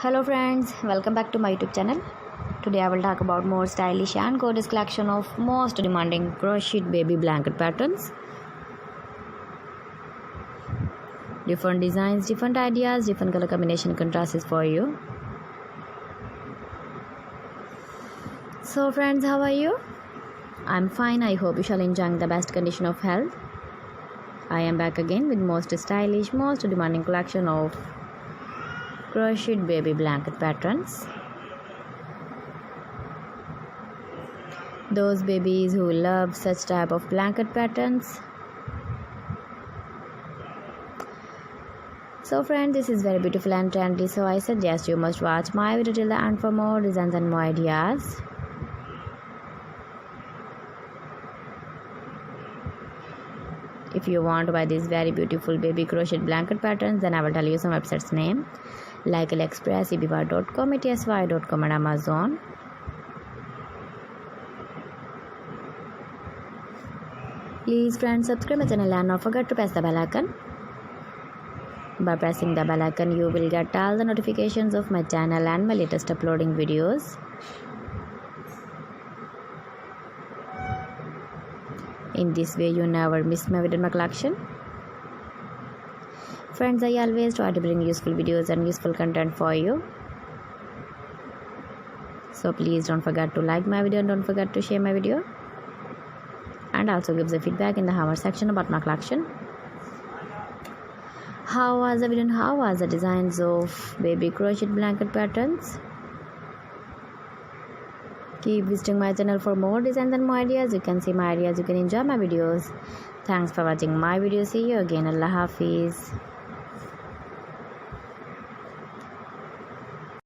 Hello friends, welcome back to my YouTube channel. Today I will talk about more stylish and gorgeous collection of most demanding crocheted baby blanket patterns. Different designs, different ideas, different color combination contrasts for you. So friends, how are you? I'm fine. I hope you shall enjoy the best condition of health. I am back again with most stylish, most demanding collection of crocheted baby blanket patterns. Those babies who love such type of blanket patterns. So friends, this is very beautiful and trendy, so I suggest you must watch my video till the end for more designs and more ideas. If you want to buy these very beautiful baby crocheted blanket patterns, then I will tell you some websites name like AliExpress, eBay.com, ETSY.com and Amazon. Please friends, subscribe my channel and not forget to press the bell icon. By pressing the bell icon, you will get all the notifications of my channel and my latest uploading videos. In this way, you never miss my video in my collection. Friends, I always try to bring useful videos and useful content for you. So please don't forget to like my video and don't forget to share my video. And also give the feedback in the comment section about my collection. How was the video and how was the designs of baby crocheted blanket patterns? Keep visiting my channel for more designs and more ideas. You can see my ideas, you can enjoy my videos. Thanks for watching my video. See you again. Allah Hafiz.